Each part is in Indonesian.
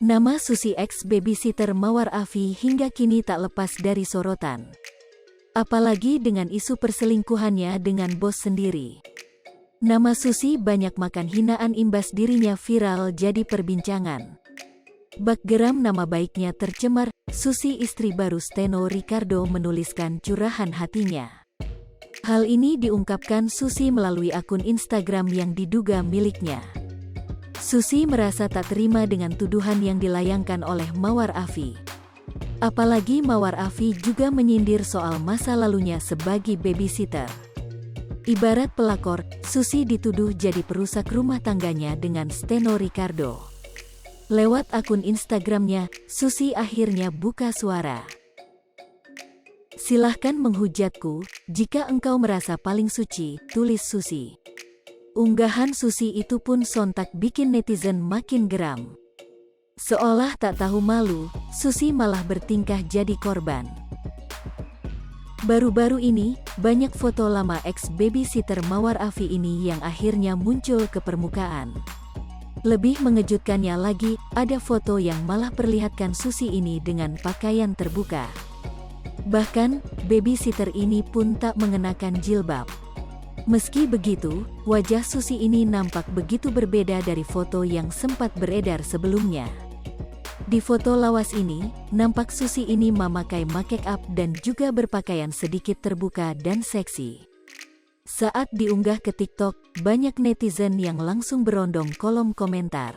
Nama Susi X babysitter Mawar Afi hingga kini tak lepas dari sorotan. Apalagi dengan isu perselingkuhannya dengan bos sendiri. Nama Susi banyak makan hinaan imbas dirinya viral jadi perbincangan. Bak geram nama baiknya tercemar, Susi istri baru Steno Ricardo menuliskan curahan hatinya. Hal ini diungkapkan Susi melalui akun Instagram yang diduga miliknya. Susi merasa tak terima dengan tuduhan yang dilayangkan oleh Mawar Afi. Apalagi Mawar Afi juga menyindir soal masa lalunya sebagai babysitter. Ibarat pelakor, Susi dituduh jadi perusak rumah tangganya dengan Steno Ricardo. Lewat akun Instagramnya, Susi akhirnya buka suara. Silahkan menghujatku, jika engkau merasa paling suci, tulis Susi. Unggahan Susi itu pun sontak bikin netizen makin geram. Seolah tak tahu malu, Susi malah bertingkah jadi korban. Baru-baru ini, banyak foto lama ex-babysitter Mawar Afi ini yang akhirnya muncul ke permukaan. Lebih mengejutkannya lagi, ada foto yang malah perlihatkan Susi ini dengan pakaian terbuka. Bahkan, babysitter ini pun tak mengenakan jilbab. Meski begitu, wajah Susi ini nampak begitu berbeda dari foto yang sempat beredar sebelumnya. Di foto lawas ini, nampak Susi ini memakai make up dan juga berpakaian sedikit terbuka dan seksi. Saat diunggah ke TikTok, banyak netizen yang langsung berondong kolom komentar.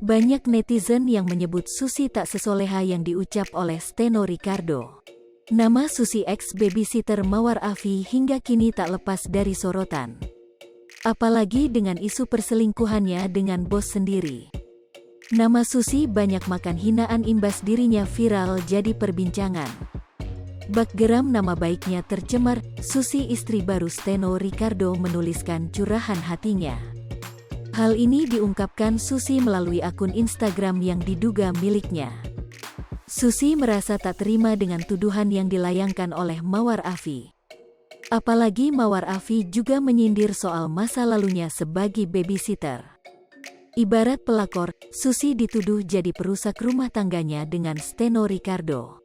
Banyak netizen yang menyebut Susi tak sesoleha yang diucap oleh Steno Ricardo. Nama Susi X babysitter Mawar Afi hingga kini tak lepas dari sorotan. Apalagi dengan isu perselingkuhannya dengan bos sendiri. Nama Susi banyak makan hinaan imbas dirinya viral jadi perbincangan. Bak geram nama baiknya tercemar, Susi istri baru Steno Ricardo menuliskan curahan hatinya. Hal ini diungkapkan Susi melalui akun Instagram yang diduga miliknya. Susi merasa tak terima dengan tuduhan yang dilayangkan oleh Mawar Afi. Apalagi Mawar Afi juga menyindir soal masa lalunya sebagai babysitter. Ibarat pelakor, Susi dituduh jadi perusak rumah tangganya dengan Steno Ricardo.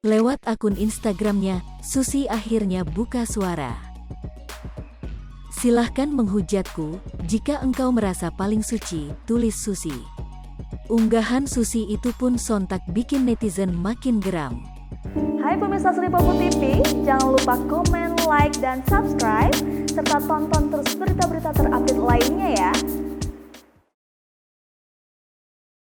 Lewat akun Instagramnya, Susi akhirnya buka suara. Silahkan menghujatku, jika engkau merasa paling suci, tulis Susi. Unggahan Susi itu pun sontak bikin netizen makin geram. Hai pemirsa Sri Popo TV, jangan lupa komen, like, dan subscribe, serta tonton terus berita-berita terupdate lainnya ya.